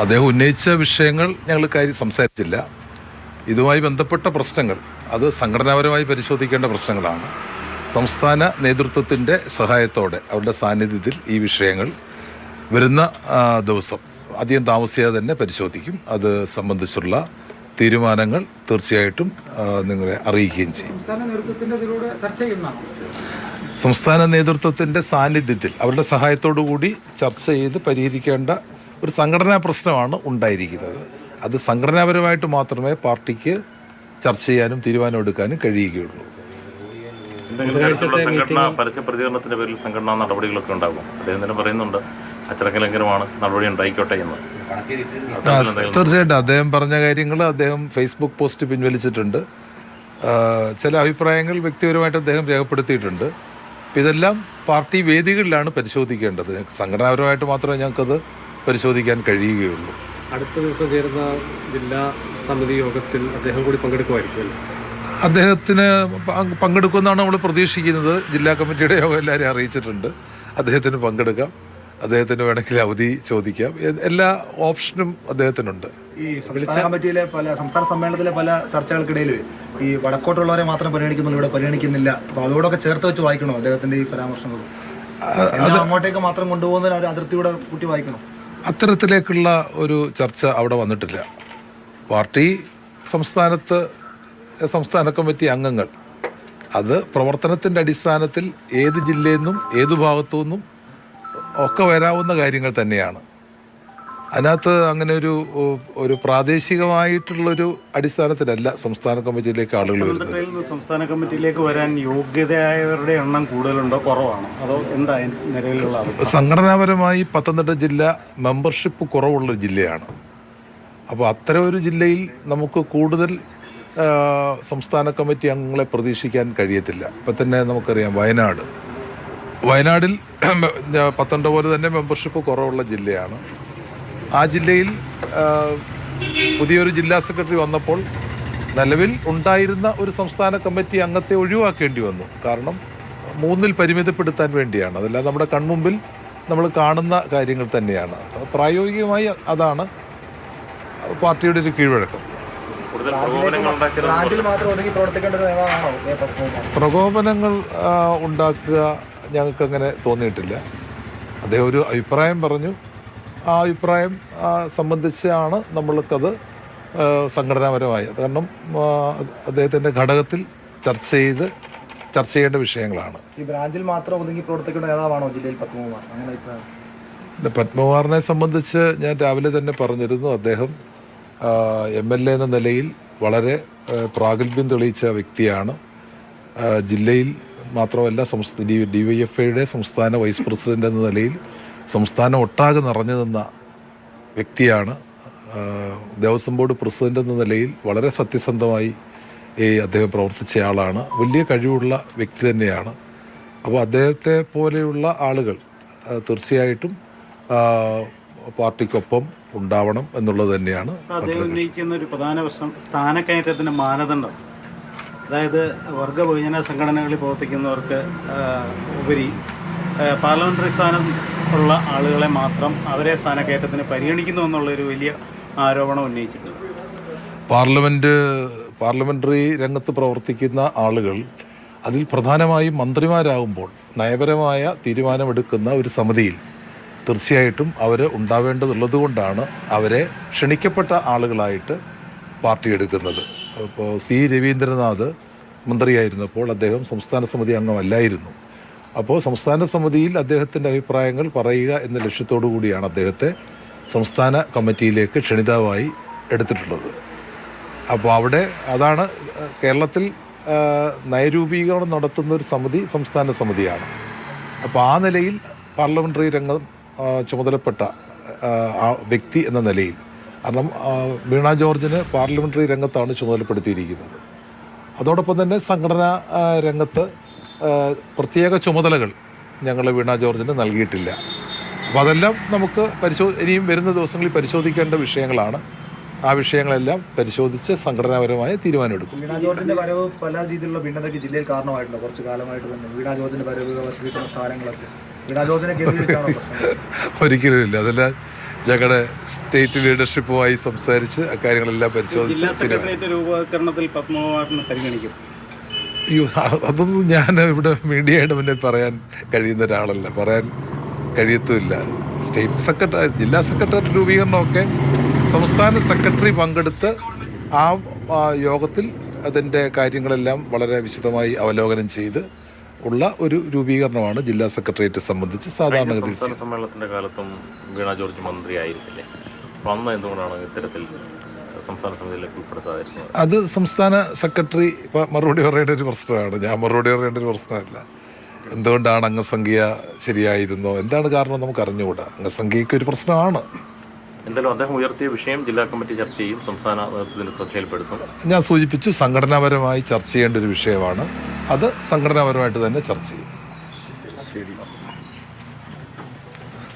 അദ്ദേഹം ഉന്നയിച്ച വിഷയങ്ങൾ ഞങ്ങൾ കാര്യം സംസാരിച്ചില്ല. ഇതുമായി ബന്ധപ്പെട്ട പ്രശ്നങ്ങൾ അത് സംഘടനാപരമായി പരിശോധിക്കേണ്ട പ്രശ്നങ്ങളാണ്. സംസ്ഥാന നേതൃത്വത്തിൻ്റെ സഹായത്തോടെ അവരുടെ സാന്നിധ്യത്തിൽ ഈ വിഷയങ്ങൾ വരുന്ന ദിവസം അധികം താമസിയാതെ തന്നെ പരിശോധിക്കും. അത് സംബന്ധിച്ചുള്ള തീരുമാനങ്ങൾ തീർച്ചയായിട്ടും നിങ്ങളെ അറിയിക്കുകയും ചെയ്യും. സംസ്ഥാന നേതൃത്വത്തിൻ്റെ സാന്നിധ്യത്തിൽ അവരുടെ സഹായത്തോടു കൂടി ചർച്ച ചെയ്ത് പരിഹരിക്കേണ്ട ഒരു സംഘടനാ പ്രശ്നമാണ് ഉണ്ടായിരിക്കുന്നത്. അത് സംഘടനാപരമായിട്ട് മാത്രമേ പാർട്ടിക്ക് ചർച്ച ചെയ്യാനും തീരുമാനമെടുക്കാനും കഴിയുകയുള്ളൂ. സംഘടന പരസ്യ പ്രതികരണത്തിന്റെ പേരിൽ സംഘടനാ നടപടികളൊക്കെ ഉണ്ടാകും. അദ്ദേഹം തന്നെ പറയുന്നുണ്ട് അച്ചടക്കലംഘനമാണ്, നടപടി ഉണ്ടായിക്കോട്ടെ എന്ന്. തീർച്ചയായിട്ടും അദ്ദേഹം പറഞ്ഞ കാര്യങ്ങൾ അദ്ദേഹം ഫേസ്ബുക്ക് പോസ്റ്റ് പിൻവലിച്ചിട്ടുണ്ട്. ചില അഭിപ്രായങ്ങൾ വ്യക്തിപരമായിട്ട് അദ്ദേഹം രേഖപ്പെടുത്തിയിട്ടുണ്ട്. ഇതെല്ലാം പാർട്ടി വേദികളിലാണ് പരിശോധിക്കേണ്ടത്. സംഘടനാപരമായിട്ട് മാത്രമേ ഞങ്ങൾക്കത് പരിശോധിക്കാൻ കഴിയുകയുള്ളൂ. അടുത്ത ദിവസം ചേരുന്ന ജില്ലാ സമിതി യോഗത്തിൽ അദ്ദേഹം കൂടി പങ്കെടുക്കുമായിരിക്കുമല്ലോ. അദ്ദേഹത്തിന് പങ്കെടുക്കുമെന്നാണ് നമ്മൾ പ്രതീക്ഷിക്കുന്നത്. ജില്ലാ കമ്മിറ്റിയുടെ യോഗം എല്ലാവരെയും അറിയിച്ചിട്ടുണ്ട്. അദ്ദേഹത്തിന് പങ്കെടുക്കാം, അദ്ദേഹത്തിന് വേണമെങ്കിൽ അവധി ചോദിക്കാം. എല്ലാ ഓപ്ഷനും അദ്ദേഹത്തിനുണ്ട്. ഈ സംസ്ഥാന കമ്മിറ്റിയിലെ സംസ്ഥാന സമ്മേളനത്തിലെ പല ചർച്ചകൾക്കിടയിൽ ഈ വടക്കോട്ടുള്ളവരെ മാത്രം പരിഗണിക്കുന്നുള്ളൂ, ഇവിടെ പരിഗണിക്കുന്നില്ല. അപ്പോൾ അതോടൊക്കെ ചേർത്ത് വെച്ച് വായിക്കണോ അദ്ദേഹത്തിന്റെ ഈ പരാമർശങ്ങൾ? അങ്ങോട്ടേക്ക് മാത്രം കൊണ്ടുപോകുന്നതിന് ഒരു അതിർത്തിയുടെ കൂട്ടി വായിക്കണം. അത്തരത്തിലേക്കുള്ള ഒരു ചർച്ച അവിടെ വന്നിട്ടില്ല. പാർട്ടി സംസ്ഥാന കമ്മിറ്റി അംഗങ്ങൾ അത് പ്രവർത്തനത്തിൻ്റെ അടിസ്ഥാനത്തിൽ ഏത് ജില്ലയിൽ നിന്നും ഏത് ഭാഗത്തു നിന്നും ഒക്കെ വരാവുന്ന കാര്യങ്ങൾ തന്നെയാണ്. അതിനകത്ത് അങ്ങനെ ഒരു പ്രാദേശികമായിട്ടുള്ളൊരു അടിസ്ഥാനത്തിലല്ല സംസ്ഥാന കമ്മിറ്റിയിലേക്ക് ആളുകൾ വരുന്നത്. സംസ്ഥാന കമ്മിറ്റിയിലേക്ക് വരാൻ യോഗ്യതയായവരുടെ എണ്ണം കൂടുതലുണ്ടോ കുറവാണോ, അതോ എന്താ നിലവിലുള്ള അവസ്ഥ? സംഘടനാപരമായി പത്തനംതിട്ട ജില്ല മെമ്പർഷിപ്പ് കുറവുള്ളൊരു ജില്ലയാണ്. അപ്പോൾ അത്തരം ഒരു ജില്ലയിൽ നമുക്ക് കൂടുതൽ സംസ്ഥാന കമ്മിറ്റി അംഗങ്ങളെ പ്രതീക്ഷിക്കാൻ കഴിയത്തില്ല. ഇപ്പം തന്നെ നമുക്കറിയാം വയനാടിൽ പത്തനംതിട്ട പോലെ തന്നെ മെമ്പർഷിപ്പ് കുറവുള്ള ജില്ലയാണ്. ആ ജില്ലയിൽ പുതിയൊരു ജില്ലാ സെക്രട്ടറി വന്നപ്പോൾ നിലവിൽ ഉണ്ടായിരുന്ന ഒരു സംസ്ഥാന കമ്മിറ്റി അംഗത്തെ ഒഴിവാക്കേണ്ടി വന്നു. കാരണം 3 പരിമിതപ്പെടുത്താൻ വേണ്ടിയാണ്. അതെല്ലാം നമ്മുടെ കൺമുമ്പിൽ നമ്മൾ കാണുന്ന കാര്യങ്ങൾ തന്നെയാണ്. പ്രായോഗികമായി അതാണ് പാർട്ടിയുടെ ഒരു കീഴ്വഴക്കം. പ്രകോപനങ്ങൾ ഉണ്ടാക്കുക ഞങ്ങൾക്കങ്ങനെ തോന്നിയിട്ടില്ല. അദ്ദേഹം ഒരു അഭിപ്രായം പറഞ്ഞു. ആ അഭിപ്രായം സംബന്ധിച്ചാണ് നമ്മൾക്കത് സംഘടനാപരമായി, കാരണം അദ്ദേഹത്തിൻ്റെ ഘടകത്തിൽ ചർച്ച ചെയ്യേണ്ട വിഷയങ്ങളാണ്. ഈ ബ്രാഞ്ചിൽ മാത്രം ഒതുങ്ങി പ്രവർത്തിക്കുന്ന നേതാവാണോ ജില്ലയിൽ പത്മകുമാർ? പിന്നെ പത്മകുമാറിനെ സംബന്ധിച്ച് ഞാൻ രാവിലെ തന്നെ പറഞ്ഞിരുന്നു. അദ്ദേഹം MLA എന്ന നിലയിൽ വളരെ പ്രാഗൽഭ്യം തെളിയിച്ച വ്യക്തിയാണ്. ജില്ലയിൽ മാത്രമല്ല DYFIയുടെ സംസ്ഥാന വൈസ് പ്രസിഡന്റ് എന്ന നിലയിൽ സംസ്ഥാനം ഒട്ടാകെ നിറഞ്ഞു നിന്ന വ്യക്തിയാണ്. ദേവസ്വം ബോർഡ് പ്രസിഡന്റ് എന്ന നിലയിൽ വളരെ സത്യസന്ധമായി അദ്ദേഹം പ്രവർത്തിച്ച ആളാണ്. വലിയ കഴിവുള്ള വ്യക്തി തന്നെയാണ്. അപ്പോൾ അദ്ദേഹത്തെ പോലെയുള്ള ആളുകൾ തീർച്ചയായിട്ടും പാർട്ടിക്കൊപ്പം ഉണ്ടാവണം എന്നുള്ളത് തന്നെയാണ്. അദ്ദേഹം ഉന്നയിക്കുന്ന ഒരു പ്രധാന പ്രശ്നം സ്ഥാനക്കയറ്റത്തിൻ്റെ മാനദണ്ഡം. അതായത് വർഗ ബഹുജന സംഘടനകളിൽ പ്രവർത്തിക്കുന്നവർക്ക് ഉപരി പാർലമെൻ്ററി സ്ഥാനം ഉള്ള ആളുകളെ മാത്രം അവരെ സ്ഥാനക്കയറ്റത്തിന് പരിഗണിക്കുന്നു എന്നുള്ളൊരു വലിയ ആരോപണം ഉന്നയിച്ചിട്ടുണ്ട്. പാർലമെൻ്ററി രംഗത്ത് പ്രവർത്തിക്കുന്ന ആളുകൾ അതിൽ പ്രധാനമായും മന്ത്രിമാരാകുമ്പോൾ നയപരമായ തീരുമാനമെടുക്കുന്ന ഒരു സമിതിയിൽ തീർച്ചയായിട്ടും അവർ ഉണ്ടാവേണ്ടതുള്ളത് കൊണ്ടാണ് അവരെ ക്ഷണിക്കപ്പെട്ട ആളുകളായിട്ട് പാർട്ടി എടുക്കുന്നത്. ഇപ്പോൾ രവീന്ദ്രനാഥ് മന്ത്രിയായിരുന്നപ്പോൾ അദ്ദേഹം സംസ്ഥാന സമിതി അംഗമല്ലായിരുന്നു. അപ്പോൾ സംസ്ഥാന സമിതിയിൽ അദ്ദേഹത്തിൻ്റെ അഭിപ്രായങ്ങൾ പറയുക എന്ന ലക്ഷ്യത്തോടു കൂടിയാണ് അദ്ദേഹത്തെ സംസ്ഥാന കമ്മിറ്റിയിലേക്ക് ക്ഷണിതാവായി എടുത്തിട്ടുള്ളത്. അപ്പോൾ അവിടെ അതാണ് കേരളത്തിൽ നയരൂപീകരണം നടത്തുന്ന ഒരു സമിതി സംസ്ഥാന സമിതിയാണ്. അപ്പോൾ ആ നിലയിൽ പാർലമെൻ്ററി രംഗം ചുമതലപ്പെട്ട വ്യക്തി എന്ന നിലയിൽ, കാരണം വീണ ജോർജിന് പാർലമെൻ്ററി രംഗത്താണ് ചുമതലപ്പെടുത്തിയിരിക്കുന്നത്. അതോടൊപ്പം തന്നെ സംഘടനാ രംഗത്ത് പ്രത്യേക ചുമതലകൾ ഞങ്ങൾ വീണ ജോർജിന് നൽകിയിട്ടില്ല. അപ്പോൾ അതെല്ലാം നമുക്ക് ഇനിയും വരുന്ന ദിവസങ്ങളിൽ പരിശോധിക്കേണ്ട വിഷയങ്ങളാണ്. ആ വിഷയങ്ങളെല്ലാം പരിശോധിച്ച് സംഘടനാപരമായ തീരുമാനമെടുക്കും. വീണ ജോർജിന്റെ വരവ് പല രീതിയിലുള്ള ഭിന്നതയ്ക്ക് ജില്ലയിൽ കാരണമായിട്ടുണ്ട്. കുറച്ച് കാലമായിട്ട് തന്നെ വീണ ജോർജിന്റെ വരവ് വസിക്കുന്ന സ്ഥാനങ്ങളൊക്കെ വീണ ജോർജിനെ ഒരിക്കലും ഇല്ല. അതെല്ലാം ഞങ്ങളുടെ സ്റ്റേറ്റ് ലീഡർഷിപ്പുമായി സംസാരിച്ച് അക്കാര്യങ്ങളെല്ലാം പരിശോധിച്ച് ജില്ലാ തീരുമാനം. സെക്രട്ടേറിയറ്റ് രൂപവൽക്കരണത്തിൽ പത്മകുമാറിനെ പരിഗണിക്കും. അയ്യോ, അതൊന്നും ഞാൻ ഇവിടെ മീഡിയയുടെ മുന്നിൽ പറയാൻ കഴിയുന്ന ഒരാളല്ല, പറയാൻ കഴിയത്തുമില്ല. സ്റ്റേറ്റ് സെക്രട്ടറി, ജില്ലാ സെക്രട്ടേറിയറ്റ് രൂപീകരണമൊക്കെ സംസ്ഥാന സെക്രട്ടറി പങ്കെടുത്ത് ആ യോഗത്തിൽ അതിൻ്റെ കാര്യങ്ങളെല്ലാം വളരെ വിശദമായി അവലോകനം ചെയ്ത് ഉള്ള ഒരു രൂപീകരണമാണ് ജില്ലാ സെക്രട്ടേറിയറ്റ് സംബന്ധിച്ച് സാധാരണഗതിയിൽ സംസ്ഥാന സമ്മേളനത്തിന്റെ കാലത്തും വീണ ജോർജ് മന്ത്രിയായിരിക്കില്ലേ? അപ്പോൾ അന്ന് എന്തുകൊണ്ടാണ് ഇത്തരത്തിൽ സംസ്ഥാന സമിതിയിലേക്ക് ഉൾപ്പെടുത്താതിരുന്നത്? അത് സംസ്ഥാന സെക്രട്ടറി മറുപടി പറയേണ്ട ഒരു പ്രശ്നമാണ്, ഞാൻ മറുപടി പറയേണ്ട ഒരു പ്രശ്നമല്ല. എന്തുകൊണ്ടാണ് അംഗസംഖ്യ ശരിയായിരുന്നോ, എന്താണ് കാരണം നമുക്ക് അറിഞ്ഞുകൂടാ. അംഗസംഖ്യയ്ക്ക് ഒരു പ്രശ്നമാണ്. എന്തായാലും അദ്ദേഹം ഉയർത്തിയ വിഷയം ജില്ലാ കമ്മിറ്റി ചർച്ച ചെയ്യും, സംസ്ഥാന നേതൃത്വത്തിന്റെ ശ്രദ്ധയിൽപ്പെടുത്തും. ഞാൻ സൂചിപ്പിച്ചു, സംഘടനാപരമായി ചർച്ച ചെയ്യേണ്ട ഒരു വിഷയമാണ്. അത് സംഘടനാപരമായിട്ട് തന്നെ ചർച്ച ചെയ്യും.